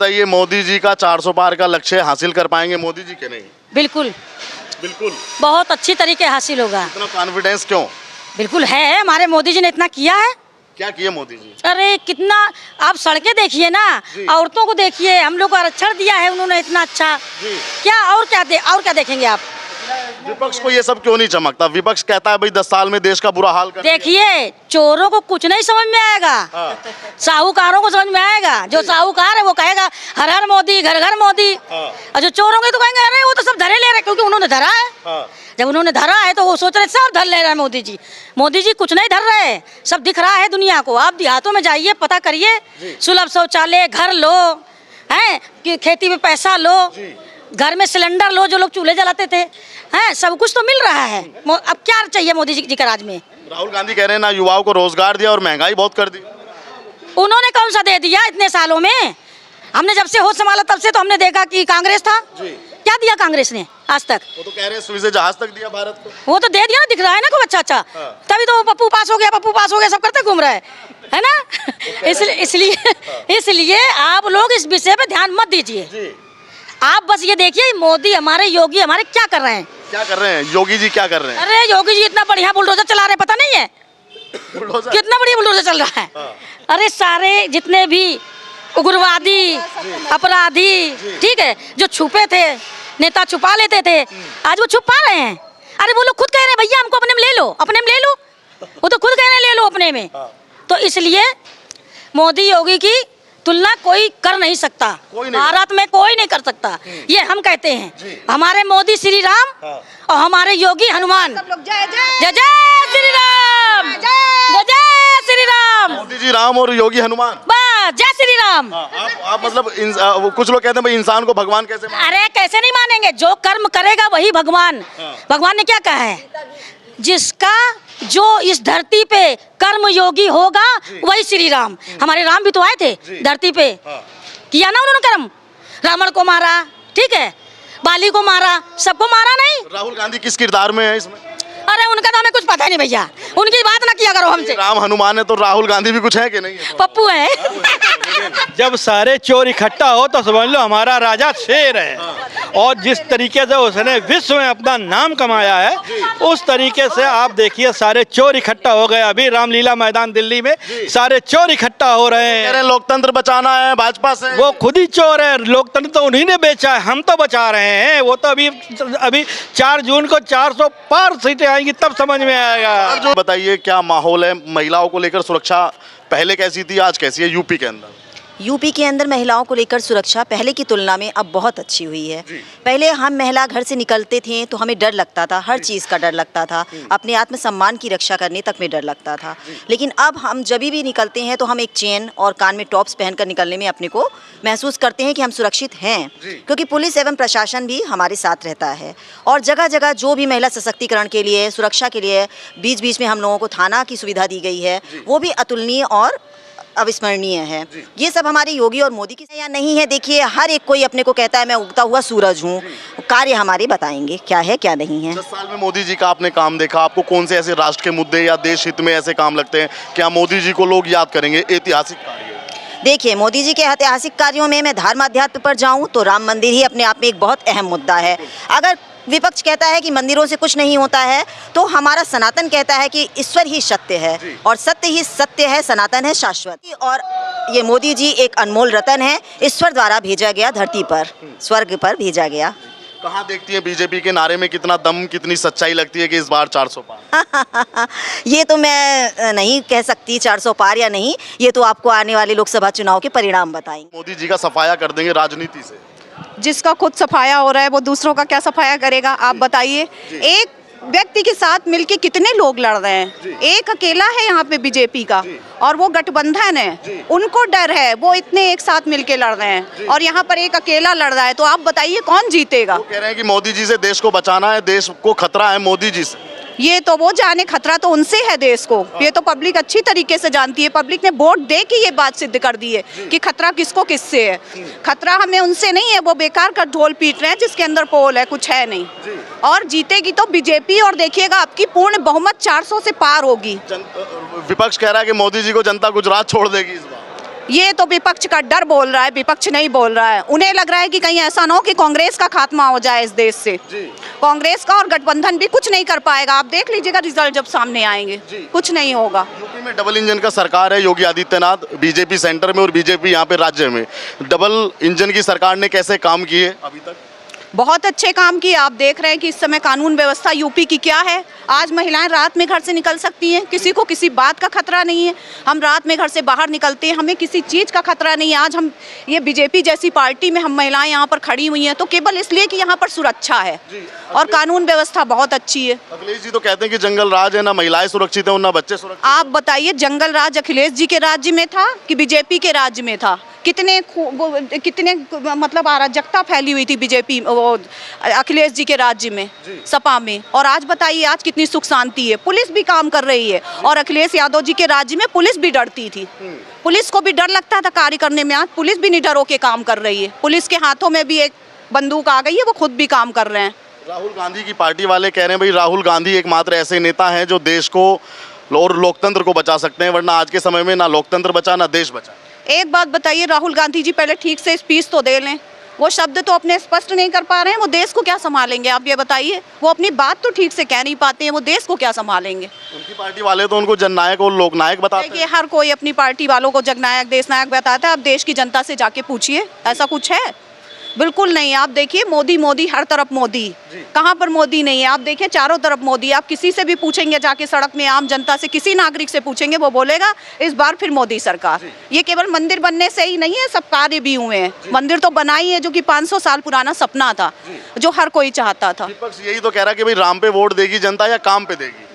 बताइए, मोदी जी का 400 पार का लक्ष्य हासिल कर पाएंगे मोदी जी के नहीं? बिल्कुल बिल्कुल। बहुत अच्छी तरीके हासिल होगा। इतना कॉन्फिडेंस क्यों? बिल्कुल है, हमारे मोदी जी ने इतना किया है। क्या किया मोदी जी? अरे कितना, आप सड़कें देखिए ना, औरतों को देखिए, हम लोग को आरक्षण दिया है उन्होंने इतना अच्छा। क्या और क्या देखेंगे आप? विपक्ष को ये सब क्यों नहीं चमकता? विपक्ष कहता है भाई 10 साल में देश का बुरा हाल कर दिया। देखिए, चोरों को कुछ नहीं समझ में आएगा, साहूकारों को समझ में आएगा। जो साहूकार है वो कहेगा हर हर मोदी, घर घर मोदी, और जो चोर होंगे तो कहेंगे अरे वो तो सब धरे ले रहे, क्योंकि उन्होंने धरा है। जब उन्होंने धरा है तो वो सोच रहे सब धर ले रहे हैं मोदी जी। मोदी जी कुछ नहीं धर रहे, सब दिख रहा है दुनिया को। आप देहातों में जाइए, पता करिए, सुलभ शौचालय, घर लो, हैं कि खेती में पैसा लो, घर में सिलेंडर लो, जो लोग चूल्हे जलाते थे, हैं सब कुछ तो मिल रहा है। अब क्या चाहिए मोदी जी के राज में? राहुल गांधी कह रहे हैं ना, युवाओं को रोजगार दिया और महंगाई बहुत कर दी। उन्होंने कौन सा दे दिया इतने सालों में? हमने जब से होश संभाला तब से तो हमने देखा कि कांग्रेस था। क्या दिया कांग्रेस ने आज तक? वो तो कह रहे हैं सुई से जहाज तक दिया भारत को। वो तो दे दिया ना, दिख रहा है ना खूब अच्छा। तभी तो पप्पू पास हो गया, पप्पू पास हो गया सब करते घूम रहा है ना। इसलिए आप लोग इस विषय पे ध्यान मत दीजिए। आप बस ये देखिए मोदी हमारे, योगी हमारे क्या कर रहे हैं। क्या कर रहे हैं योगी जी? क्या कर रहे हैं? अरे योगी जी इतना बढ़िया बुलडोजर चला रहे, पता नहीं है कितना बढ़िया बुलडोजर चल रहा है। अरे सारे जितने भी उग्रवादी, अपराधी, ठीक है, जो छुपे थे, नेता छुपा लेते थे, आज वो छुप पा रहे हैं। अरे वो लोग खुद कह रहे हैं भैया हमको अपने में ले लो, अपने में ले लो। वो तो खुद कह रहे हैं ले लो अपने में। तो इसलिए मोदी योगी की तुलना कोई कर नहीं सकता, भारत में कोई नहीं कर सकता। ये हम कहते हैं, हमारे मोदी श्री राम और हमारे योगी हनुमान। जय जय श्री राम, जय जय श्री राम। मोदी जी राम और योगी हनुमान, बस जय श्री राम। आप मतलब कुछ लोग कहते हैं भाई इंसान को भगवान कैसे मानेंगे? अरे कैसे नहीं मानेंगे, जो कर्म करेगा वही भगवान। भगवान ने क्या कहा है, जिसका जो इस धरती पे कर्म योगी होगा वही श्री राम। हमारे राम भी तो आए थे धरती पे, किया ना उन्होंने कर्म, रावण को मारा, ठीक है, बाली को मारा, सबको मारा नहीं। राहुल गांधी किस किरदार में है इसमें? अरे उनका तो हमें कुछ पता नहीं भैया, उनकी बात ना किया करो हमसे। राम हनुमान है तो राहुल गांधी भी कुछ है कि नहीं है? पप्पू है। जब सारे चोर इकट्ठा हो तो समझ लो हमारा राजा शेर है। और जिस तरीके से उसने विश्व में अपना नाम कमाया है, उस तरीके से आप देखिए सारे चोर इकट्ठा हो गए। अभी रामलीला मैदान दिल्ली में सारे चोर इकट्ठा हो रहे हैं। लोकतंत्र बचाना है भाजपा से। वो खुद ही चोर है, लोकतंत्र तो उन्हीं ने बेचा है, हम तो बचा रहे हैं। वो तो अभी 4 जून को 400 पार सीटें आएंगी तब समझ में आएगा। जो बताइए क्या माहौल है महिलाओं को लेकर? सुरक्षा पहले कैसी थी, आज कैसी है यूपी के अंदर? यूपी के अंदर महिलाओं को लेकर सुरक्षा पहले की तुलना में अब बहुत अच्छी हुई है। पहले हम महिला घर से निकलते थे तो हमें डर लगता था, हर चीज़ का डर लगता था, अपने आत्मसम्मान की रक्षा करने तक में डर लगता था। लेकिन अब हम जब भी निकलते हैं तो हम एक चेन और कान में टॉप्स पहनकर निकलने में अपने को महसूस करते हैं कि हम सुरक्षित हैं, क्योंकि पुलिस एवं प्रशासन भी हमारे साथ रहता है। और जगह जगह जो भी महिला सशक्तिकरण के लिए, सुरक्षा के लिए बीच बीच में हम लोगों को थाना की सुविधा दी गई है, वो भी अतुलनीय और अविस्मरणीय है। ये सब हमारे योगी और मोदी की या नहीं है। देखिए हर एक कोई अपने को कहता है मैं उगता हुआ सूरज हूँ, कार्य हमारे बताएंगे क्या है क्या नहीं है। 10 साल में मोदी जी का आपने काम देखा, आपको कौन से ऐसे राष्ट्र के मुद्दे या देश हित में ऐसे काम लगते हैं क्या मोदी जी को लोग याद करेंगे? ऐतिहासिक कार्य देखिए, मोदी जी के ऐतिहासिक कार्यों में मैं धर्म अध्यात्म पर जाऊं तो राम मंदिर ही अपने आप में एक बहुत अहम मुद्दा है। अगर विपक्ष कहता है कि मंदिरों से कुछ नहीं होता है, तो हमारा सनातन कहता है कि ईश्वर ही सत्य है और सत्य ही सत्य है, सनातन है शाश्वत। और ये मोदी जी एक अनमोल रतन है, ईश्वर द्वारा भेजा गया धरती पर, स्वर्ग पर भेजा गया। कहाँ देखती है बीजेपी के नारे में कितना दम, कितनी सच्चाई लगती है कि इस बार 400 पार? ये तो मैं नहीं कह सकती 400 पार या नहीं, ये तो आपको आने वाले लोकसभा चुनाव के परिणाम बताएंगे। मोदी जी का सफाया कर देंगे राजनीति से? जिसका खुद सफाया हो रहा है वो दूसरों का क्या सफाया करेगा? आप बताइए, एक व्यक्ति के साथ मिलके कितने लोग लड़ रहे हैं? एक अकेला है यहाँ पे बीजेपी का, और वो गठबंधन है, उनको डर है, वो इतने एक साथ मिलके लड़ रहे हैं, और यहाँ पर एक अकेला लड़ रहा है। तो आप बताइए कौन जीतेगा? वो कह रहे हैं कि मोदी जी से देश को बचाना है, देश को खतरा है मोदी जी से। ये तो वो जाने, खतरा तो उनसे है देश को, ये तो पब्लिक अच्छी तरीके से जानती है। पब्लिक ने वोट दे के ये बात सिद्ध कर दी है कि खतरा किसको किससे है। खतरा हमें उनसे नहीं है, वो बेकार का ढोल पीट रहे हैं जिसके अंदर पोल है, कुछ है नहीं। और जीतेगी तो बीजेपी, और देखिएगा आपकी पूर्ण बहुमत 400 से पार होगी। विपक्ष कह रहा है कि मोदी जी को जनता गुजरात छोड़ देगी इस बार। ये तो विपक्ष का डर बोल रहा है, विपक्ष नहीं बोल रहा है। उन्हें लग रहा है कि कहीं ऐसा ना हो कि कांग्रेस का खात्मा हो जाए इस देश से। कांग्रेस का और गठबंधन भी कुछ नहीं कर पाएगा। आप देख लीजिएगा रिजल्ट जब सामने आएंगे, कुछ नहीं होगा। यूपी में डबल इंजन का सरकार है, योगी आदित्यनाथ, बीजेपी सेंटर में और बीजेपी यहाँ पे राज्य में। डबल इंजन की सरकार ने कैसे काम किए अभी तक? बहुत अच्छे काम किए। आप देख रहे हैं कि इस समय कानून व्यवस्था यूपी की क्या है। आज महिलाएं रात में घर से निकल सकती हैं, किसी को किसी बात का खतरा नहीं है। हम रात में घर से बाहर निकलते हैं, हमें किसी चीज़ का खतरा नहीं है। आज हम ये बीजेपी जैसी पार्टी में हम महिलाएं यहाँ पर खड़ी हुई हैं तो केवल इसलिए कि यहाँ पर सुरक्षा है और कानून व्यवस्था बहुत अच्छी है। अखिलेश जी तो कहते हैं कि जंगल राज है, ना महिलाएं सुरक्षित है और ना बच्चे सुरक्षित। आप बताइए, जंगल राज अखिलेश जी के राज्य में था कि बीजेपी के राज्य में था? कितने मतलब अराजकता फैली हुई थी बीजेपी अखिलेश जी के राज्य में, सपा में। और आज बताइए आज कितनी सुख शांति है, पुलिस भी काम कर रही है। और अखिलेश यादव जी के राज्य में पुलिस भी डरती थी, पुलिस को भी डर लगता था कार्य करने में। आज पुलिस भी निडर होकर काम कर रही है, पुलिस के हाथों में भी एक बंदूक आ गई है, वो खुद भी काम कर रहे हैं। राहुल गांधी की पार्टी वाले कह रहे हैं भाई राहुल गांधी एकमात्र ऐसे नेता हैं जो देश को और लोकतंत्र को बचा सकते हैं, वरना आज के समय में ना लोकतंत्र बचा ना देश बचा। एक बात बताइए, राहुल गांधी जी पहले ठीक से स्पीच तो दे लें। वो शब्द तो अपने स्पष्ट नहीं कर पा रहे हैं, वो देश को क्या संभालेंगे? आप ये बताइए, वो अपनी बात तो ठीक से कह नहीं पाते हैं, वो देश को क्या संभालेंगे? उनकी पार्टी वाले तो उनको जननायक और लोकनायक बताते हैं। देखिए, हर कोई अपनी पार्टी वालों को जननायक देशनायक बताता है। आप देश की जनता से जाके पूछिए, ऐसा कुछ है? बिल्कुल नहीं। आप देखिए, मोदी मोदी, हर तरफ मोदी। कहाँ पर मोदी नहीं है? आप देखिए, चारों तरफ मोदी। आप किसी से भी पूछेंगे जाके सड़क में, आम जनता से, किसी नागरिक से पूछेंगे, वो बोलेगा इस बार फिर मोदी सरकार। ये केवल मंदिर बनने से ही नहीं है, सब कार्य भी हुए हैं। मंदिर तो बना ही है जो कि 500 साल पुराना सपना था, जो हर कोई चाहता था। विपक्ष यही तो कह रहा है कि भाई राम पे वोट देगी जनता या काम पे देगी?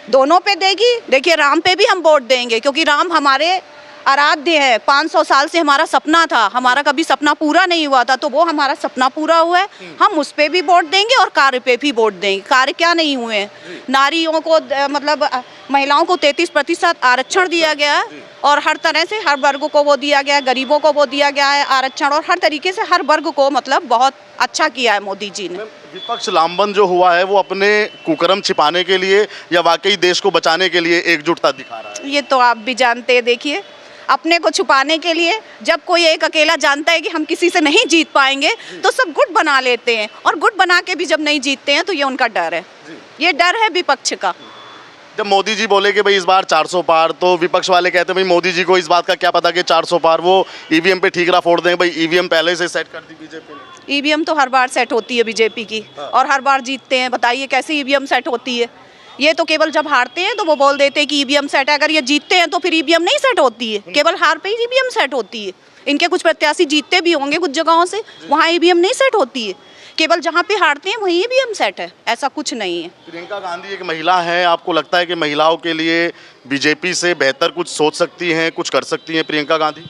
दोनों पे देगी। देखिए, राम पे भी हम वोट देंगे क्योंकि राम हमारे आराध्य है। 500 साल से हमारा सपना था, हमारा कभी सपना पूरा नहीं हुआ था, तो वो हमारा सपना पूरा हुआ है। हम उस पे भी वोट देंगे और कार्य पे भी वोट देंगे। कार्य क्या नहीं हुए हैं? नारियों को मतलब महिलाओं को 33% आरक्षण दिया गया है और हर तरह से हर वर्ग को वो दिया गया है, गरीबों को वो दिया गया है आरक्षण, और हर तरीके से हर वर्ग को मतलब बहुत अच्छा किया है मोदी जी ने। विपक्ष लामबंद जो हुआ है वो अपने कुकर्म छिपाने के लिए या वाकई देश को बचाने के लिए एकजुटता दिखा रहा है? ये तो आप भी जानते हैं। देखिए, अपने को छुपाने के लिए जब कोई एक अकेला जानता है कि हम किसी से नहीं जीत पाएंगे तो सब गुट बना लेते हैं, और गुट बना के भी जब नहीं जीतते हैं तो ये उनका डर है। ये डर है विपक्ष का। जब मोदी जी बोले कि भाई इस बार 400 पार, तो विपक्ष वाले कहते हैं भाई मोदी जी को इस बात का क्या पता कि 400 पार, वो ईवीएम पे ठीकरा फोड़ दें। भाई ईवीएम पहले से सेट कर दी बीजेपी ने। ईवीएम तो हर बार सेट होती है बीजेपी की और हर बार जीतते हैं। बताइए कैसे ईवीएम सेट होती है? ये तो केवल जब हारते हैं तो वो बोल देते हैं कि ईवीएम सेट है, अगर ये जीतते हैं तो फिर ईवीएम नहीं सेट होती है, केवल हार पे ही ईवीएम सेट होती है। इनके कुछ प्रत्याशी जीतते भी होंगे कुछ जगहों से, वहाँ ईवीएम नहीं सेट होती है, केवल जहाँ पे हारते हैं वहीं ईवीएम सेट है, ऐसा कुछ नहीं है। प्रियंका गांधी एक महिला है, आपको लगता है कि महिलाओं के लिए बीजेपी से बेहतर कुछ सोच सकती हैं, कुछ कर सकती हैं प्रियंका गांधी?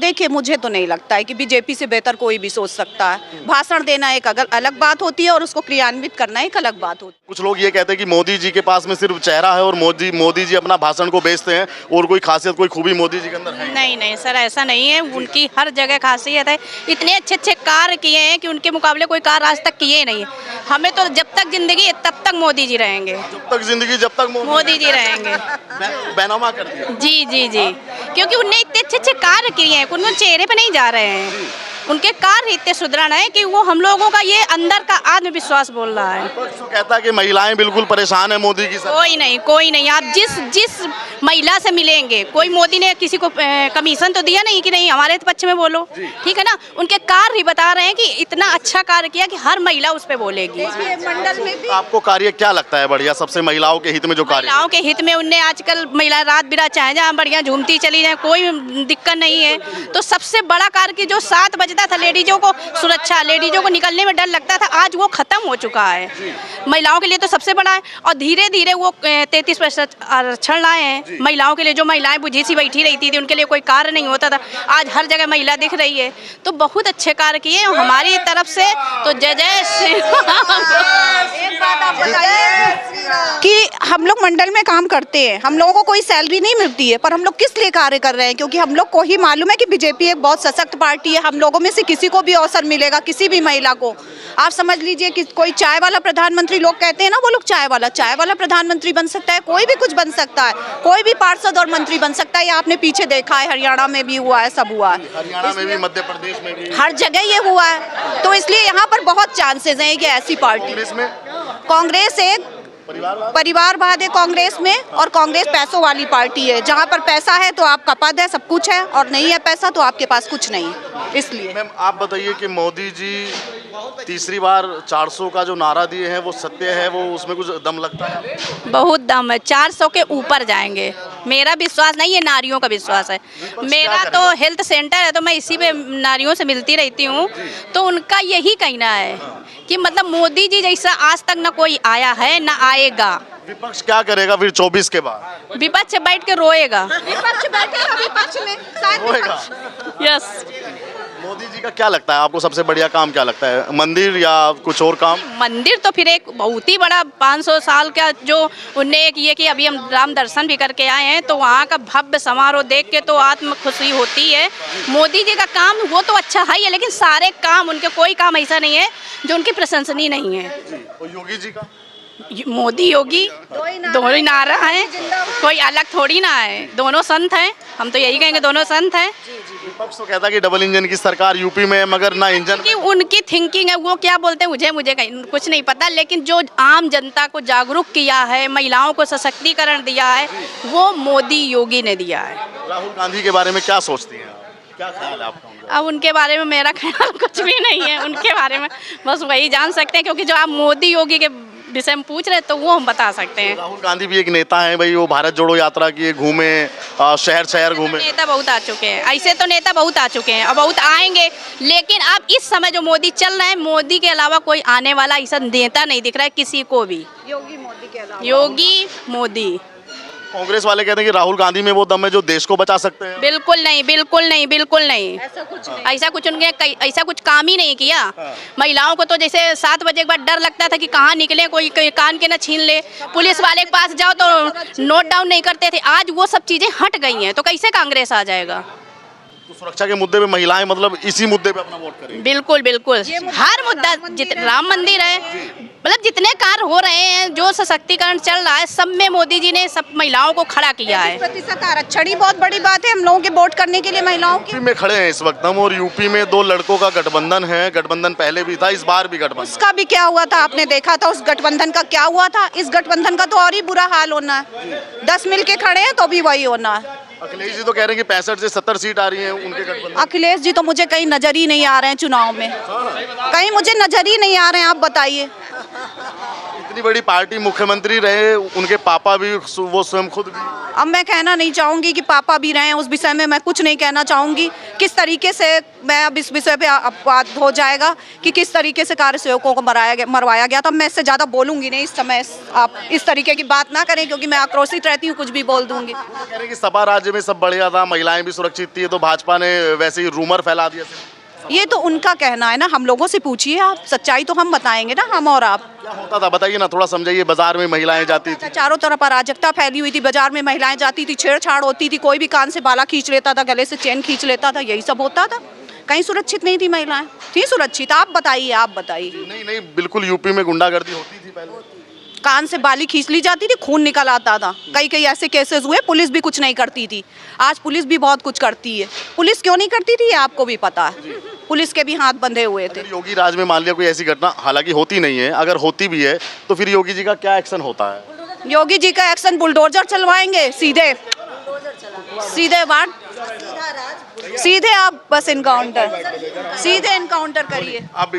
देखिए, मुझे तो नहीं लगता है कि बीजेपी से बेहतर कोई भी सोच सकता है। भाषण देना एक अलग बात होती है और उसको क्रियान्वित करना एक अलग बात होती है। कुछ लोग ये कहते हैं कि मोदी जी के पास में सिर्फ चेहरा है और मोदी जी अपना भाषण को बेचते हैं और कोई खासियत कोई खूबी मोदी जी के अंदर है? नहीं नहीं सर, ऐसा नहीं है। उनकी हर जगह खासियत है। इतने अच्छे अच्छे कार्य किए हैं कि उनके मुकाबले कोई कार्य आज तक किए नहीं। हमें तो जब तक जिंदगी है तब तक मोदी जी रहेंगे। जब तक जिंदगी जब तक मोदी जी रहेंगे। बैनामा कर दिया। जी जी जी, क्योंकि उनने इतने अच्छे अच्छे कार्य किए हैं, उनके चेहरे पे नहीं जा रहे हैं। उनके कार्य इतने सुदृढ़ हैं कि वो हम लोगों का ये अंदर का आत्मविश्वास बोल रहा है। तो कहता है कि महिलाएं बिल्कुल परेशान है मोदी की सरकार। कोई नहीं। आप जिस महिला से मिलेंगे, कोई मोदी ने किसी को कमीशन तो दिया नहीं कि नहीं हमारे पक्ष में बोलो, ठीक है ना। उनके कार्य ही बता रहे हैं कि इतना अच्छा कार्य किया कि हर महिला उस पर बोलेगी। मंडल में भी आपको कार्य क्या लगता है बढ़िया, सबसे महिलाओं के हित में जो कार्य? महिलाओं के हित में उनने आजकल महिला रात बिरात चाहे जहाँ बढ़िया झूमती चली जाए, कोई दिक्कत नहीं है। तो सबसे बड़ा कार्य की जो 7 बजता था लेडीजों को सुरक्षा, लेडीजों को निकलने में डर लगता था, आज वो खत्म हो चुका है। महिलाओं के लिए तो सबसे बड़ा है। और धीरे धीरे वो 33% आरक्षण लाए हैं महिलाओं के लिए। जो महिलाएं बुझी सी बैठी रहती थी, उनके लिए कोई कार्य नहीं होता था, आज हर जगह महिला दिख रही है। तो बहुत अच्छे कार्य किए हमारी तरफ से, तो जय जय श्री एक बात आप बताइए कि हम लोग मंडल में काम करते हैं, हम लोगों को कोई सैलरी नहीं मिलती है, पर हम लोग किस लिए कार्य कर रहे हैं? क्योंकि हम लोग को ही मालूम है कि बीजेपी एक बहुत सशक्त पार्टी है। हम लोगों में से किसी को भी अवसर मिलेगा, किसी भी महिला को आप समझ लीजिए कि कोई चाय वाला प्रधानमंत्री लोग कहते हैं ना, वो लोग चाय वाला प्रधानमंत्री बन सकता है, कोई भी कुछ बन सकता है, कोई भी पार्षद और मंत्री बन सकता है। ये आपने पीछे देखा है, हरियाणा में भी हुआ है, सब हुआ है, हरियाणा में भी, मध्य प्रदेश में भी, हर जगह ये हुआ है। तो इसलिए यहाँ पर बहुत चांसेस हैं कि ऐसी पार्टी, कांग्रेस एक परिवारवाद है कांग्रेस में, और कांग्रेस पैसों वाली पार्टी है। जहाँ पर पैसा है तो आपका पद है, सब कुछ है, और नहीं है पैसा तो आपके पास कुछ नहीं है। इसलिए मैम आप बताइए कि मोदी जी तीसरी बार 400 का जो नारा दिए हैं वो सत्य है, वो उसमें कुछ दम लगता है? बहुत दम है, 400 के ऊपर जाएंगे। मेरा विश्वास नहीं है, नारियों का विश्वास है। मेरा तो हेल्थ सेंटर है, तो मैं इसी पे नारियों से मिलती रहती हूँ, तो उनका यही कहना है कि मतलब मोदी जी जैसा आज तक ना कोई आया है ना आएगा। विपक्ष क्या करेगा फिर 24 के बाद? विपक्ष बैठ के रोएगा। विपक्ष बैठेगा विपक्ष में, होएगा। यस। मोदी जी का क्या लगता है आपको सबसे बढ़िया काम क्या लगता है, मंदिर या कुछ और काम? मंदिर तो फिर एक बहुत ही बड़ा 500 साल का जो उनने एक ये कि अभी हम राम दर्शन भी करके आए हैं, तो वहाँ का भव्य समारोह देख के तो आत्म खुशी होती है। मोदी जी का काम वो तो अच्छा है ही है, लेकिन सारे काम उनके, कोई काम ऐसा नहीं है जो उनकी प्रशंसनीय नहीं है। और योगी जी का? मोदी योगी दोनों ही नारा है, कोई अलग थोड़ी ना है, दोनों संत हैं। हम तो यही कहेंगे दोनों संत हैं। विपक्ष तो कहता है कि डबल इंजन की सरकार यूपी में है, मगर ना इंजन। कि उनकी थिंकिंग है, वो क्या बोलते हैं मुझे कहीं कुछ नहीं पता, लेकिन जो आम जनता को जागरूक किया है, महिलाओं को सशक्तिकरण दिया है, वो मोदी योगी ने दिया है। राहुल गांधी के बारे में क्या सोचती हैं आप? क्या ख्याल है आपका? अब उनके बारे में मेरा ख्याल कुछ भी नहीं है, उनके बारे में बस वही जान सकते हैं, क्योंकि जो आप मोदी योगी के विषय में पूछ रहे हैं तो वो हम बता सकते हैं। राहुल गांधी भी एक नेता है भाई, वो भारत जोड़ो यात्रा किए, घूमे, शहर शहर घूमे। नेता बहुत आ चुके हैं, ऐसे तो नेता बहुत आ चुके हैं और बहुत आएंगे, लेकिन अब इस समय जो मोदी चल रहे हैं, मोदी के अलावा कोई आने वाला ऐसा नेता नहीं दिख रहा है किसी को भी। योगी मोदी के अलावा, योगी मोदी। कांग्रेस वाले कहते हैं कि राहुल गांधी में वो दम है जो देश को बचा सकते हैं। बिल्कुल नहीं, बिल्कुल नहीं, बिल्कुल नहीं, ऐसा कुछ उनके ऐसा कुछ काम ही नहीं किया। महिलाओं को तो जैसे 7 बजे के बाद डर लगता था कि कहाँ निकले, कोई कान के ना छीन ले, पुलिस वाले के पास जाओ तो नोट डाउन नहीं करते थे। आज वो सब चीजें हट गई हैं, तो कैसे कांग्रेस आ जाएगा? तो सुरक्षा के मुद्दे पे महिलाएं मतलब इसी मुद्दे पे अपना वोट करेंगी। बिल्कुल बिल्कुल, हर मुद्दा, राम मंदिर है, मतलब जितने कार्य हो रहे हैं, जो सशक्तिकरण चल रहा है, सब में मोदी जी ने सब महिलाओं को खड़ा किया है। 30% आरक्षण ही बहुत बड़ी बात है हम लोगों के वोट करने के लिए, महिलाओं के। यूपी में खड़े हैं इस वक्त हम, और यूपी में 2 लड़कों का गठबंधन है। गठबंधन पहले भी था, इस बार भी गठबंधन। उसका भी क्या हुआ था आपने देखा था, उस गठबंधन का क्या हुआ था? इस गठबंधन का तो और ही बुरा हाल होना है। 10 मिल के खड़े हैं तो भी वही होना है। अखिलेश जी तो कह रहे हैं कि 65 से 70 सीट आ रही हैं उनके गठबंधन। अखिलेश जी तो मुझे कहीं नजर ही नहीं आ रहे हैं चुनाव में, कहीं मुझे नजर ही नहीं आ रहे हैं। आप बताइए, इतनी बड़ी पार्टी, मुख्यमंत्री रहे, उनके पापा भी, वो स्वयं खुद भी। अब मैं कहना नहीं चाहूंगी कि पापा भी रहे हैं, उस विषय में मैं कुछ नहीं कहना चाहूंगी। किस तरीके से मैं अब इस विषय पे बात हो जाएगा कि किस तरीके से कार्यसेवकों को मरवाया गया था, मैं इससे ज़्यादा बोलूंगी नहीं इस समय। आप इस तरीके की बात ना करें, क्योंकि मैं आक्रोशित रहती हूँ, कुछ भी बोल दूंगी। कह रहे हैं कि सपा राज्य में सब बढ़िया था, महिलाएं भी सुरक्षित थी, तो भाजपा ने वैसे ही रूमर फैला दिया। ये तो उनका कहना है ना, हम लोगों से पूछिए आप, सच्चाई तो हम बताएंगे ना, हम और आप। क्या होता था बताइए ना, थोड़ा समझाइए। बाजार में महिलाएं जाती थी, चारों तरफ अराजकता फैली हुई थी, बाजार में महिलाएं जाती थी, छेड़छाड़ होती थी, कोई भी कान से बाला खींच लेता था, गले से चेन खींच लेता था, यही सब होता था। कहीं सुरक्षित नहीं थी महिलाएं? थी सुरक्षित? आप बताइए, आप बताइए। नहीं नहीं, बिल्कुल यूपी में गुंडागर्दी होती थी पहले। कान से बाली खींच ली जाती थी, खून निकल आता था, कई ऐसे केसेस हुए, पुलिस भी कुछ नहीं करती थी। आज पुलिस भी बहुत कुछ करती है। पुलिस क्यों नहीं करती थी ये आपको भी पता है, पुलिस के भी हाथ बंधे हुए थे। योगी राज में मान लिया कोई ऐसी घटना, हालांकि होती नहीं है, अगर होती भी है तो फिर योगी जी का क्या एक्शन होता है? योगी जी का एक्शन बुलडोजर चलवाएंगे, सीधे सीधे आप बस इनकाउंटर, सीधे इनकाउंटर करिए। अब